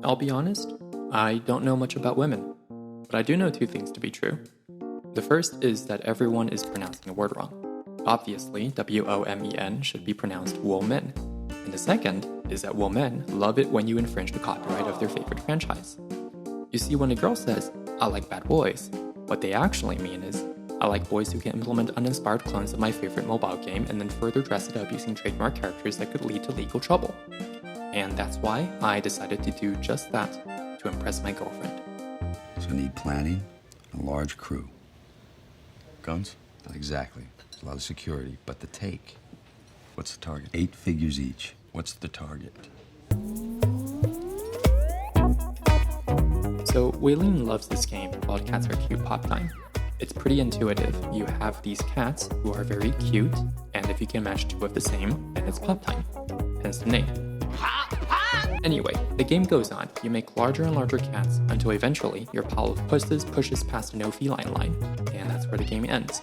I'll be honest, I don't know much about women, but I do know two things to be true. The first is that everyone is pronouncing a word wrong. Obviously, W-O-M-E-N should be pronounced women. And the second is that women love it when you infringe the copyright of their favorite franchise. You see, when a girl says, "I like bad boys," what they actually mean is, "I like boys who can implement uninspired clones of my favorite mobile game and then further dress it up using trademark characters that could lead to legal trouble." And that's why I decided to do just that, to impress my girlfriend. So need planning and a large crew. Guns? Not exactly. A lot of security, but the take. What's the target? 8 figures each. What's the target? So Waylene loves this game called Cats Are Cute Pop Time. It's pretty intuitive. You have these cats who are very cute, and if you can match two of the same, then it's pop time. Hence the name. Anyway, the game goes on. You make larger and larger cats until eventually your pile of pusses pushes past a no feline line, and that's where the game ends.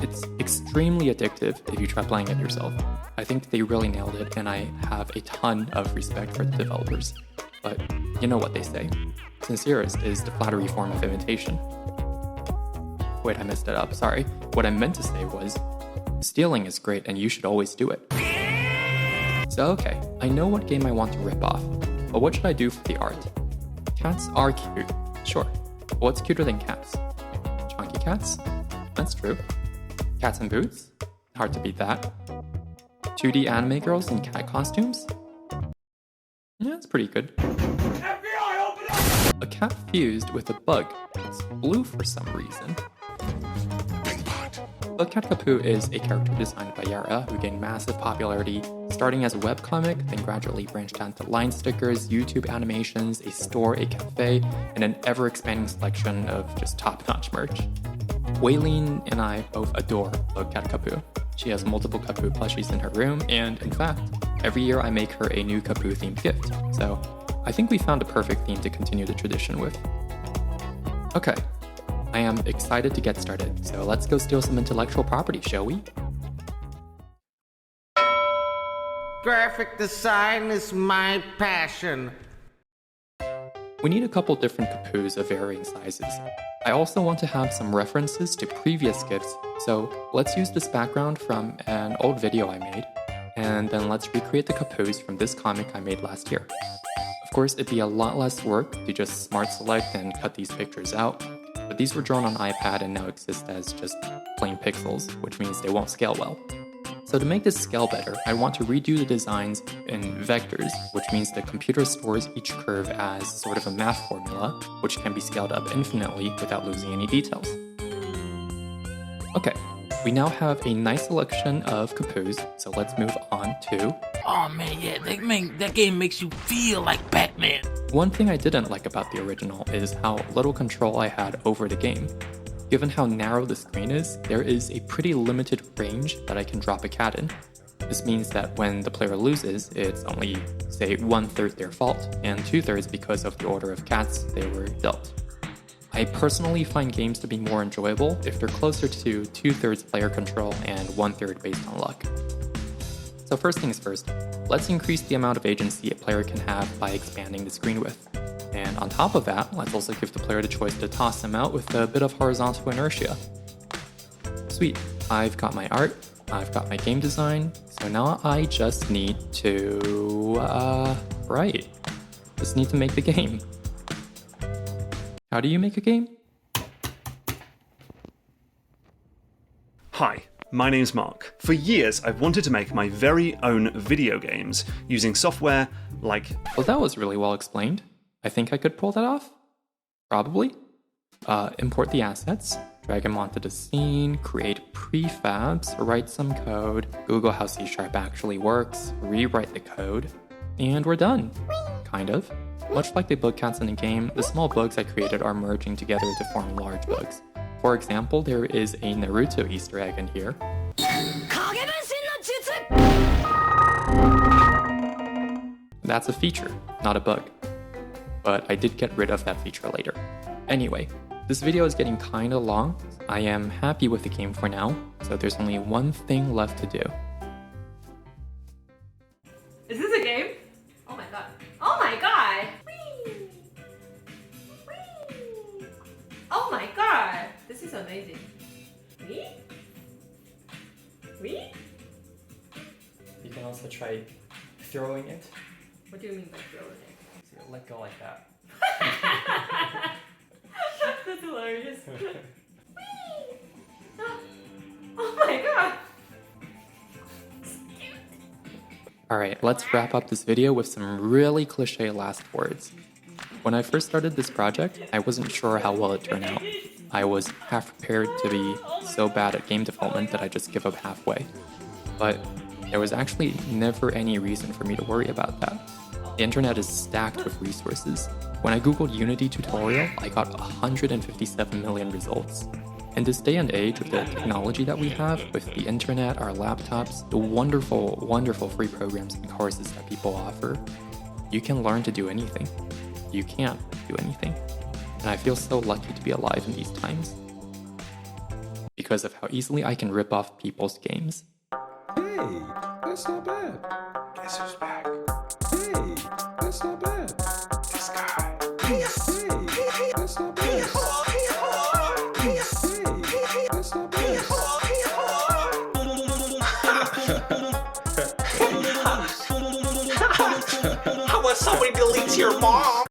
It's extremely addictive if you try playing it yourself. I think they really nailed it, and I have a ton of respect for the developers. But you know what they say. Sincerest is the flattery form of imitation. Wait, I messed it up, sorry. What I meant to say was, stealing is great and you should always do it. So okay, I know what game I want to rip off, but what should I do for the art? Cats are cute, sure. But what's cuter than cats? Chunky cats? That's true. Cats in boots? Hard to beat that. 2D anime girls in cat costumes? Yeah, that's pretty good. FBI, open up! A cat fused with a bug. It's blue for some reason. Bugcat Kapoo is a character designed by Yara who gained massive popularity, starting as a webcomic, then gradually branched out to line stickers, YouTube animations, a store, a cafe, and an ever-expanding selection of just top-notch merch. Waylene and I both adore Bugcat Kapoo. She has multiple Kapoo plushies in her room, and in fact, every year I make her a new Kapoo-themed gift, so I think we found a perfect theme to continue the tradition with. Okay, I am excited to get started, so let's go steal some intellectual property, shall we? Graphic design is my passion. We need a couple different Kapoos of varying sizes. I also want to have some references to previous gifts, so let's use this background from an old video I made, and then let's recreate the Kapoos from this comic I made last year. Of course, it'd be a lot less work to just smart select and cut these pictures out, but these were drawn on iPad and now exist as just plain pixels, which means they won't scale well. So to make this scale better, I want to redo the designs in vectors, which means the computer stores each curve as sort of a math formula, which can be scaled up infinitely without losing any details. Okay, we now have a nice selection of Kapoos, so let's move on to... Oh man, yeah, that game makes you feel like Batman. One thing I didn't like about the original is how little control I had over the game. Given how narrow the screen is, there is a pretty limited range that I can drop a cat in. This means that when the player loses, it's only, say, 1/3 their fault, and 2/3 because of the order of cats they were dealt. I personally find games to be more enjoyable if they're closer to 2/3 player control and 1/3 based on luck. So first things first, let's increase the amount of agency a player can have by expanding the screen width. And on top of that, let's also give the player the choice to toss them out with a bit of horizontal inertia. Sweet, I've got my art, I've got my game design, so now I just need to, just need to make the game. How do you make a game? Hi, my name's Mark. For years, I've wanted to make my very own video games using software like... Well, that was really well explained. I think I could pull that off. Probably. Import the assets, drag them onto the scene, create prefabs, write some code, Google how C# actually works, rewrite the code, and we're done. Kind of. Much like the bug cats in the game, the small bugs I created are merging together to form large bugs. For example, there is a Naruto Easter egg in here. That's a feature, not a bug. But I did get rid of that feature later. Anyway, this video is getting kinda long. I am happy with the game for now, so there's only one thing left to do. Is this a game? Oh my god. Oh my god! amazing. Me? Me? You can also try throwing it. What do you mean by throwing it? So you let go like that. That's hilarious. Oh my god! Alright, let's wrap up this video with some really cliche last words. When I first started this project, I wasn't sure how well it turned out. I was half prepared to be so bad at game development that I just give up halfway. But there was actually never any reason for me to worry about that. The internet is stacked with resources. When I googled Unity tutorial, I got 157 million results. In this day and age, with the technology that we have, with the internet, our laptops, the wonderful, wonderful free programs and courses that people offer, you can learn to do anything. You can't do anything. And I feel so lucky to be alive in these times. Because of how easily I can rip off people's games. Hey, that's not bad. Guess who's back? Hey, that's not bad. This guy. Hey, that's not bad. Hey, that's not bad. How about somebody deletes your mom?